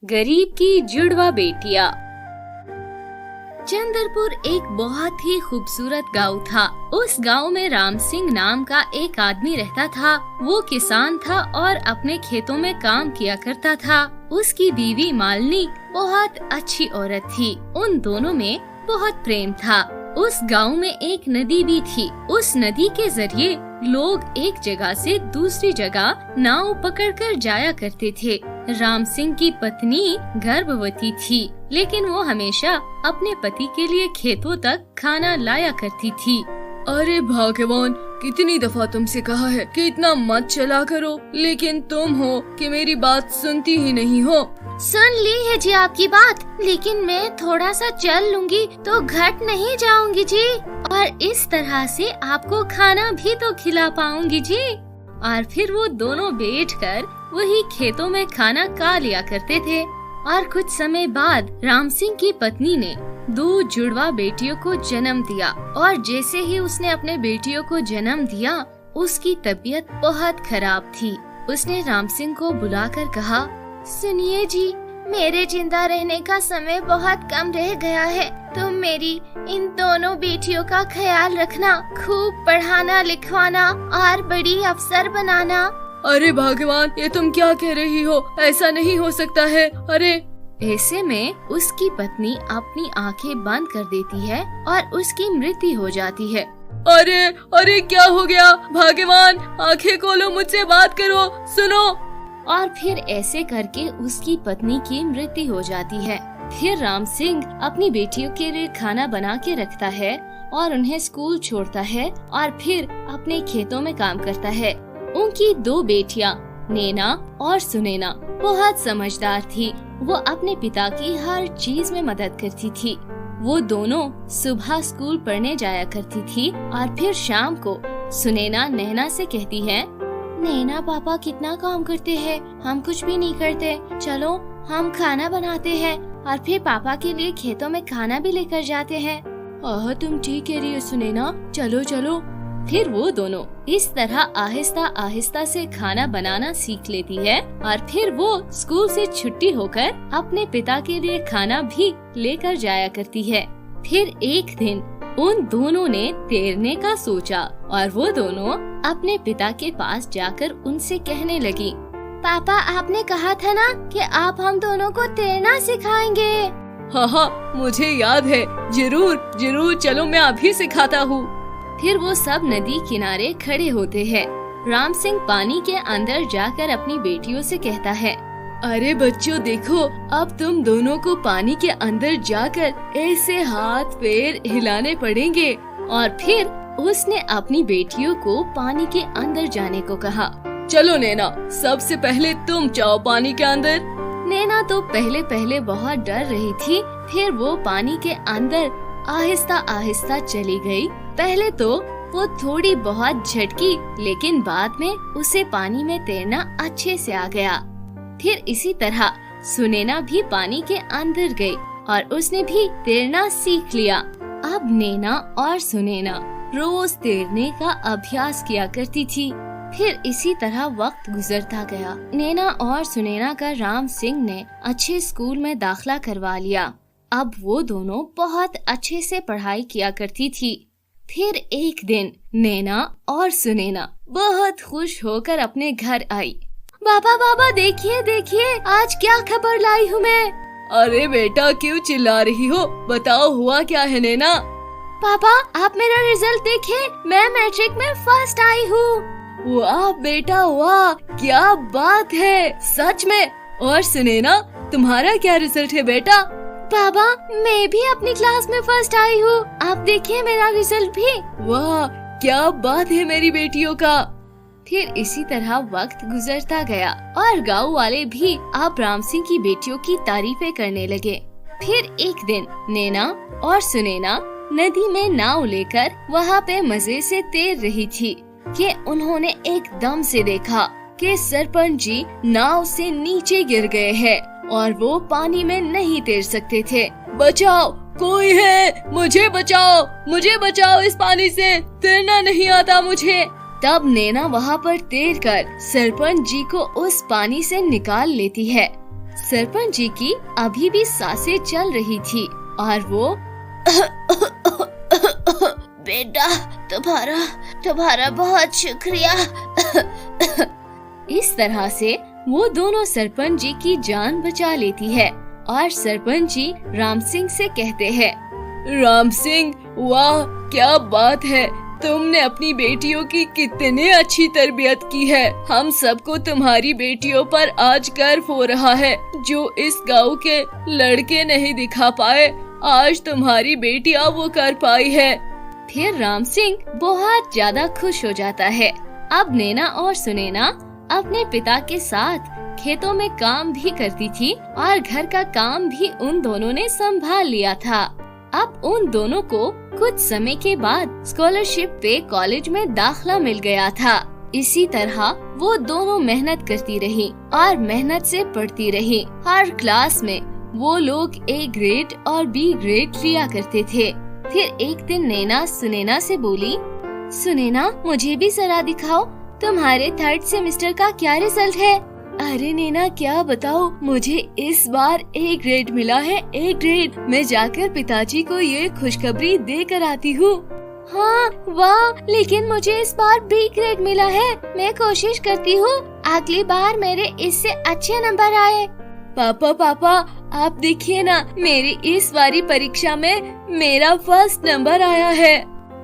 गरीब की जुड़वा बेटियां। चंद्रपुर एक बहुत ही खूबसूरत गांव था। उस गांव में राम सिंह नाम का एक आदमी रहता था। वो किसान था और अपने खेतों में काम किया करता था। उसकी बीवी मालिनी बहुत अच्छी औरत थी। उन दोनों में बहुत प्रेम था। उस गांव में एक नदी भी थी। उस नदी के जरिए लोग एक जगह से दूसरी जगह नाव पकड़कर जाया करते थे। राम सिंह की पत्नी गर्भवती थी, लेकिन वो हमेशा अपने पति के लिए खेतों तक खाना लाया करती थी। अरे भगवान, कितनी दफा तुमसे कहा है कि इतना मत चला करो, लेकिन तुम हो कि मेरी बात सुनती ही नहीं हो। सुन ली है जी आपकी बात, लेकिन मैं थोड़ा सा चल लूंगी तो घट नहीं जाऊंगी जी, और इस तरह से आपको खाना भी तो खिला पाऊंगी जी। और फिर वो दोनों बैठकर वही खेतों में खाना खा लिया करते थे। और कुछ समय बाद राम सिंह की पत्नी ने 2 जुड़वा बेटियों को जन्म दिया, और जैसे ही उसने अपने बेटियों को जन्म दिया, उसकी तबीयत बहुत खराब थी। उसने राम सिंह को बुलाकर कहा, सुनिए जी, मेरे जिंदा रहने का समय बहुत कम रह गया है। तुम मेरी इन दोनों बेटियों का ख्याल रखना, खूब पढ़ाना लिखवाना और बड़ी अफसर बनाना। अरे भगवान, ये तुम क्या कह रही हो? ऐसा नहीं हो सकता है। अरे ऐसे में उसकी पत्नी अपनी आंखें बंद कर देती है और उसकी मृत्यु हो जाती है। अरे अरे, क्या हो गया? भगवान, आंखें खोलो, मुझसे बात करो, सुनो। और फिर ऐसे करके उसकी पत्नी की मृत्यु हो जाती है। फिर राम सिंह अपनी बेटियों के लिए खाना बना के रखता है और उन्हें स्कूल छोड़ता है और फिर अपने खेतों में काम करता है। उनकी 2 बेटियां नैना और सुनैना बहुत समझदार थी। वो अपने पिता की हर चीज में मदद करती थी। वो दोनों सुबह स्कूल पढ़ने जाया करती थी और फिर शाम को सुनैना नैना से कहती है, नैना पापा कितना काम करते हैं, हम कुछ भी नहीं करते। चलो हम खाना बनाते हैं और फिर पापा के लिए खेतों में खाना भी लेकर जाते हैं। आह, तुम ठीक कह रही हो सुनैना, चलो चलो। फिर वो दोनों इस तरह आहिस्ता आहिस्ता से खाना बनाना सीख लेती है और फिर वो स्कूल से छुट्टी होकर अपने पिता के लिए खाना भी लेकर जाया करती है। फिर एक दिन उन दोनों ने तैरने का सोचा और वो दोनों अपने पिता के पास जाकर उनसे कहने लगी, पापा, आपने कहा था ना कि आप हम दोनों को तैरना सिखाएंगे। हाँ, मुझे याद है। जरूर जरूर, चलो मैं अभी सिखाता हूँ। फिर वो सब नदी किनारे खड़े होते हैं। राम सिंह पानी के अंदर जाकर अपनी बेटियों से कहता है, अरे बच्चों, देखो, अब तुम दोनों को पानी के अंदर जाकर ऐसे हाथ पैर हिलाने पड़ेंगे। और फिर उसने अपनी बेटियों को पानी के अंदर जाने को कहा। चलो नैना, सबसे पहले तुम जाओ पानी के अंदर। नैना तो पहले बहुत डर रही थी। फिर वो पानी के अंदर आहिस्ता आहिस्ता चली गई। पहले तो वो थोड़ी बहुत झटकी, लेकिन बाद में उसे पानी में तैरना अच्छे से आ गया। फिर इसी तरह सुनैना भी पानी के अंदर गई और उसने भी तैरना सीख लिया। अब नैना और सुनैना रोज तैरने का अभ्यास किया करती थी। फिर इसी तरह वक्त गुजरता गया। नैना और सुनैना का राम सिंह ने अच्छे स्कूल में दाखिला करवा लिया। अब वो दोनों बहुत अच्छे से पढ़ाई किया करती थी। फिर एक दिन नैना और सुनैना बहुत खुश होकर अपने घर आई। बाबा बाबा, देखिए देखिए, आज क्या खबर लाई हूँ मैं। अरे बेटा, क्यों चिल्ला रही हो? बताओ, हुआ क्या है नैना? पापा, आप मेरा रिजल्ट देखिए, मैं मैट्रिक में फर्स्ट आई हूँ। वाह बेटा वाह, क्या बात है, सच में? और सुनैना, तुम्हारा क्या रिजल्ट है बेटा? पापा, मैं भी अपनी क्लास में फर्स्ट आई हूँ। आप देखिए मेरा रिजल्ट भी। वाह, क्या बात है मेरी बेटियों का। फिर इसी तरह वक्त गुजरता गया और गांव वाले भी अब राम सिंह की बेटियों की तारीफें करने लगे। फिर एक दिन नैना और सुनैना नदी में नाव लेकर वहाँ पे मजे से तैर रही थी कि उन्होंने एकदम से देखा कि सरपंच जी नाव से नीचे गिर गए हैं और वो पानी में नहीं तैर सकते थे। बचाओ, कोई है? मुझे बचाओ, मुझे बचाओ, इस पानी से तैरना नहीं आता मुझे। तब नैना वहाँ पर तैरकर सरपंच जी को उस पानी से निकाल लेती है। सरपंच जी की अभी भी सांसें चल रही थी और वो बेटा, तुम्हारा बहुत शुक्रिया। इस तरह से वो दोनों सरपंच जी की जान बचा लेती है और सरपंच जी राम सिंह से कहते हैं, राम सिंह, वाह क्या बात है, तुमने अपनी बेटियों की कितनी अच्छी तरबियत की है। हम सबको तुम्हारी बेटियों पर आज गर्व हो रहा है। जो इस गांव के लड़के नहीं दिखा पाए, आज तुम्हारी बेटियां वो कर पाई है। फिर राम सिंह बहुत ज्यादा खुश हो जाता है। अब नैना और सुनैना अपने पिता के साथ खेतों में काम भी करती थी और घर का काम भी उन दोनों ने संभाल लिया था। अब उन दोनों को कुछ समय के बाद स्कॉलरशिप पे कॉलेज में दाखिला मिल गया था। इसी तरह वो दोनों मेहनत करती रही और मेहनत से पढ़ती रही। हर क्लास में वो लोग A ग्रेड और B ग्रेड लिया करते थे। फिर एक दिन नैना सुनैना से बोली, सुनैना, मुझे भी जरा दिखाओ तुम्हारे 3rd सेमेस्टर का क्या रिजल्ट है। अरे नैना, क्या बताओ, मुझे इस बार A ग्रेड मिला है, A ग्रेड। मैं जाकर पिताजी को ये खुशखबरी दे कर आती हूँ। हाँ वाह, लेकिन मुझे इस बार B ग्रेड मिला है। मैं कोशिश करती हूँ अगली बार मेरे इससे अच्छे नंबर आए। पापा, आप देखिए ना, मेरी इस बारी परीक्षा में मेरा 1st नंबर आया है।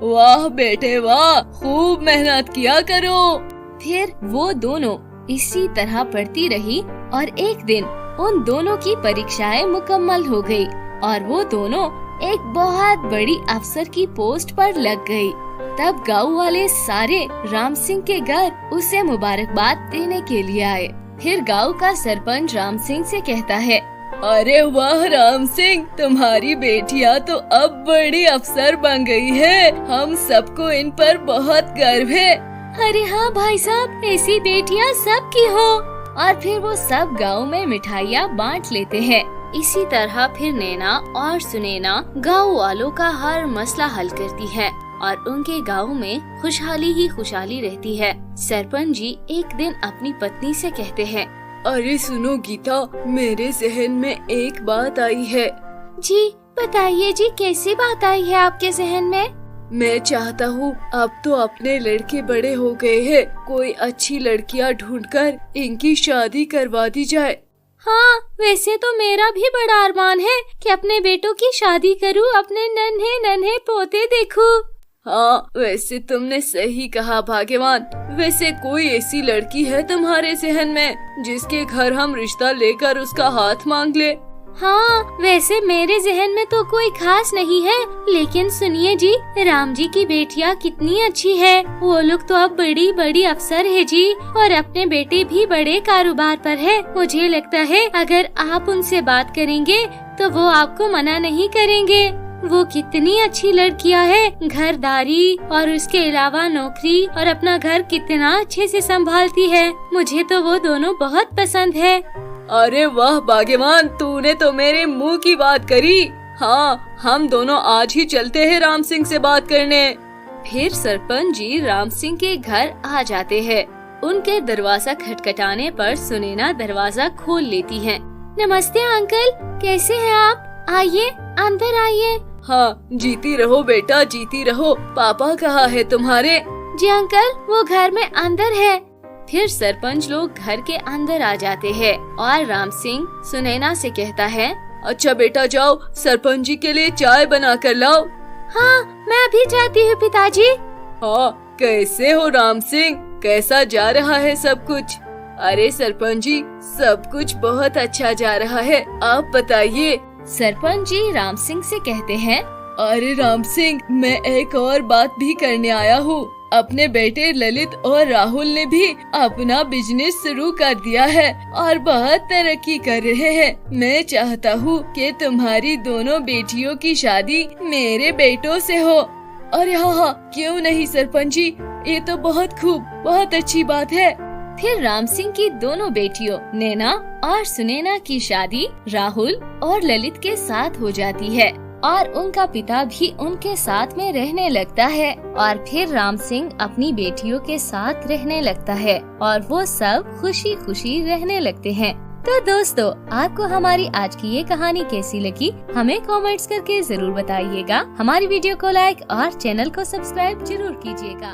वाह बेटे वाह, खूब मेहनत किया करो। फिर वो दोनों इसी तरह पढ़ती रही और एक दिन उन दोनों की परीक्षाएं मुकम्मल हो गई और वो दोनों एक बहुत बड़ी अफसर की पोस्ट पर लग गई। तब गांव वाले सारे राम सिंह के घर उसे मुबारकबाद देने के लिए आए। फिर गांव का सरपंच राम सिंह से कहता है, अरे वाह राम सिंह, तुम्हारी बेटियां तो अब बड़ी अफसर बन गई है। हम सबको इन पर बहुत गर्व है। अरे हाँ भाई साहब, ऐसी बेटियां सबकी हो। और फिर वो सब गांव में मिठाइयाँ बांट लेते हैं। इसी तरह फिर नैना और सुनैना गांव वालों का हर मसला हल करती है और उनके गांव में खुशहाली ही खुशहाली रहती है। सरपंच जी एक दिन अपनी पत्नी से कहते हैं, अरे सुनो गीता, मेरे जहन में एक बात आई है। जी बताइए जी, कैसी बात आई है आपके जहन में? मैं चाहता हूँ अब तो अपने लड़के बड़े हो गए हैं, कोई अच्छी लड़कियाँ ढूंढकर इनकी शादी करवा दी जाए। हाँ, वैसे तो मेरा भी बड़ा अरमान है कि अपने बेटों की शादी करूँ, अपने नन्हे नन्हे पोते देखूँ। हाँ, वैसे तुमने सही कहा भाग्यवान। वैसे कोई ऐसी लड़की है तुम्हारे जहन में जिसके घर हम रिश्ता लेकर उसका हाथ मांग ले? हाँ, वैसे मेरे जहन में तो कोई खास नहीं है, लेकिन सुनिए जी, राम जी की बेटियाँ कितनी अच्छी है। वो लोग तो अब बड़ी बड़ी अफसर है जी, और अपने बेटे भी बड़े कारोबार पर है। मुझे लगता है अगर आप उनसे बात करेंगे तो वो आपको मना नहीं करेंगे। वो कितनी अच्छी लड़कियां है, घरदारी और उसके अलावा नौकरी, और अपना घर कितना अच्छे से संभालती है। मुझे तो वो दोनों बहुत पसंद है। अरे वाह भाग्यवान, तूने तो मेरे मुंह की बात करी। हाँ, हम दोनों आज ही चलते हैं राम सिंह से बात करने। फिर सरपंच जी राम सिंह के घर आ जाते हैं। उनके दरवाजा खटखटाने पर सुनैना दरवाजा खोल लेती है। नमस्ते अंकल, कैसे हैं आप? आइए, अंदर आइए। हाँ, जीती रहो बेटा, जीती रहो। पापा कहाँ है तुम्हारे? जी अंकल, वो घर में अंदर है। फिर सरपंच लोग घर के अंदर आ जाते हैं और राम सिंह सुनैना से कहता है, अच्छा बेटा जाओ, सरपंच जी के लिए चाय बना कर लाओ। हाँ, मैं अभी जाती हूँ पिताजी। हाँ, कैसे हो राम सिंह, कैसा जा रहा है सब कुछ? अरे सरपंच जी, सब कुछ बहुत अच्छा जा रहा है, आप बताइए। सरपंच जी राम सिंह से कहते हैं, अरे राम सिंह, मैं एक और बात भी करने आया हूँ। अपने बेटे ललित और राहुल ने भी अपना बिजनेस शुरू कर दिया है और बहुत तरक्की कर रहे हैं। मैं चाहता हूँ कि तुम्हारी दोनों बेटियों की शादी मेरे बेटों से हो। अरे हाँ, क्यों नहीं सरपंच जी, ये तो बहुत खूब, बहुत अच्छी बात है। फिर राम सिंह की दोनों बेटियों नैना और सुनैना की शादी राहुल और ललित के साथ हो जाती है और उनका पिता भी उनके साथ में रहने लगता है। और फिर राम सिंह अपनी बेटियों के साथ रहने लगता है और वो सब खुशी खुशी रहने लगते हैं। तो दोस्तों, आपको हमारी आज की ये कहानी कैसी लगी हमें कमेंट्स करके जरूर बताइएगा। हमारी वीडियो को लाइक और चैनल को सब्सक्राइब जरूर कीजिएगा।